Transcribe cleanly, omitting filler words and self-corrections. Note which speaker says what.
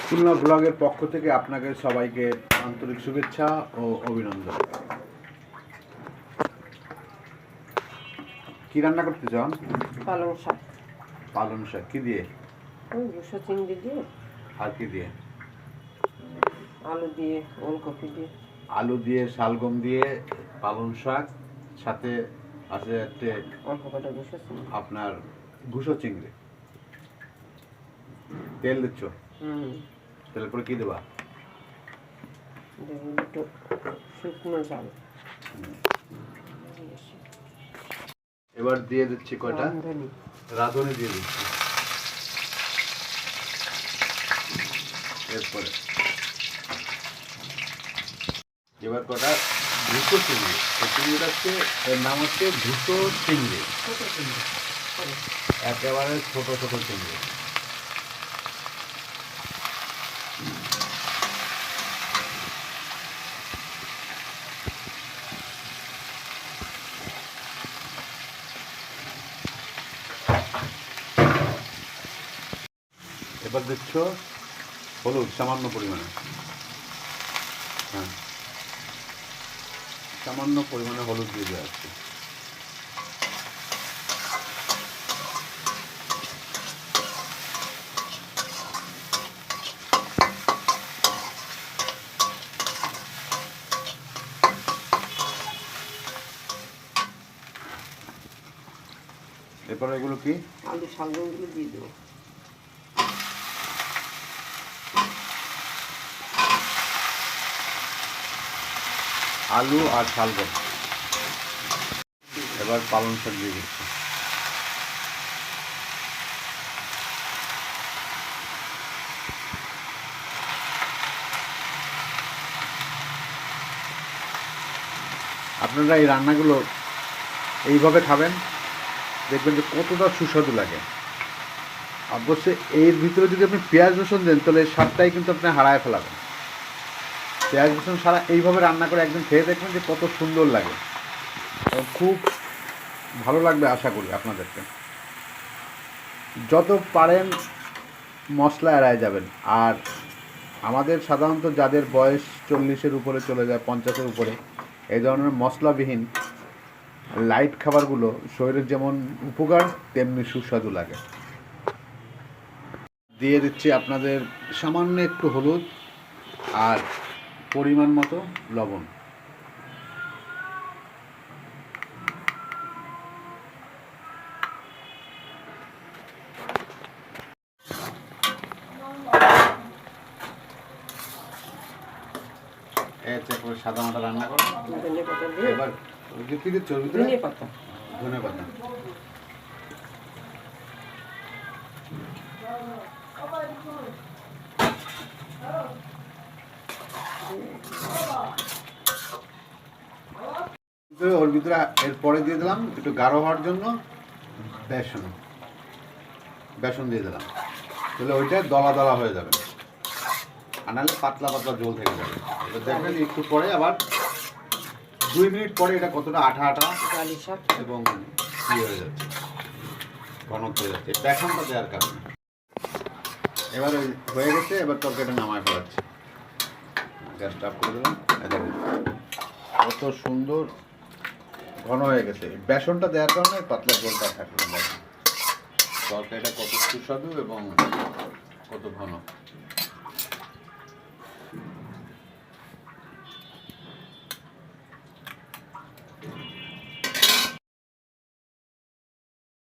Speaker 1: খুলনা ব্লগের পক্ষ থেকে আপনাদের সবাইকে আন্তরিক শুভেচ্ছা ও অভিনন্দন। কি রান্না করতে চান?
Speaker 2: পালং শাক।
Speaker 1: পালং শাক কি দিয়ে?
Speaker 2: দুশো চিংড়ি দিয়ে।
Speaker 1: আর কি দিয়ে?
Speaker 2: আলু দিয়ে, ওলকপি দিয়ে।
Speaker 1: আলু দিয়ে, শালগম দিয়ে পালং শাক, সাথে আছে একটা
Speaker 2: অল্প কটা দুশো চিংড়ি।
Speaker 1: আপনার ভুসো চিংড়ি। তেল দিচ্ছ? তেল করে কি দেবা?
Speaker 2: দেখুন একটু শুকনো চাল।
Speaker 1: এবার দিয়ে দিচ্ছি কয়টা রাঁধুনি দিয়ে দিচ্ছি। এরপরে এবার কটা ভুসো চিংড়ি। এই চিংড়িটা হচ্ছে, এর নাম হচ্ছে ভুসো চিংড়ি, একেবারে ছোট ছোট চিংড়ি। এবার দিচ্ছ হলুদ সামান্য পরিমাণে। হ্যাঁ, সামান্য পরিমাণে হলুদ দিয়ে দেওয়া আছে। এরপর এগুলো কি?
Speaker 2: আলু শালগমগুলো দিয়ে দেবো।
Speaker 1: আলু আর শালগম। এবার পালং শাক দিয়ে দিচ্ছি। আপনারা এই রান্নাগুলো এইভাবে খাবেন, দেখবেন যে কতটা সুস্বাদু লাগে। অবশ্যই এর ভিতরে যদি আপনি পেঁয়াজ রসুন দেন, তাহলে এই স্বাদটাই কিন্তু আপনি হারায় ফেলাবেন। পেঁয়াজ রসুন ছাড়া এইভাবে রান্না করে একদম খেয়ে দেখবেন যে কত সুন্দর লাগে। খুব ভালো লাগবে আশা করি আপনাদেরকে। যত পারেন মশলা এড়ায় যাবেন। আর আমাদের সাধারণত যাদের বয়স 40-এর উপরে চলে যায়, 50-এর উপরে, এই ধরনের মশলাবিহীন লাইট খাবারগুলো শরীরের যেমন উপকার তেমনি সুস্বাদু লাগে। দিয়ে দিচ্ছি আপনাদের সামান্য একটু হলুদ আর পরিমাণ মতো লবণ। এরপরে সাদা মাটা রান্না করো। এবার কি দিচ্ছ?
Speaker 2: ধনে পাতা।
Speaker 1: ধনে পাতা। ওর ভিতরে এরপরে দিয়ে দিলাম একটু গাঢ় হওয়ার জন্য বেসন। বেসন দিয়ে দিলাম, তাহলে ওইটা দলা দলা হয়ে যাবে, আর নাহলে পাতলা পাতলা ঝোল থেকে যাবে। এবার দেখবেন একটু পরে আবার 2 মিনিট পরে এটা কতটা আঠা আঠা এবং ইয়ে হয়ে যাচ্ছে, ঘনত্ব হয়ে যাচ্ছে বেসনটা দেওয়ার কারণে। এবার ওই হয়ে গেছে, এবার তরকারিটা নামায় ফেলাচ্ছি। গ্যাসটা অফ করে দিলাম। কত সুন্দর ঘন হয়ে গেছে, বেসনটা দেওয়ার কারণে পাতলা ঝোলটা থাকলো। তরকারিটা কত সুস্বাদু এবং কত ঘন।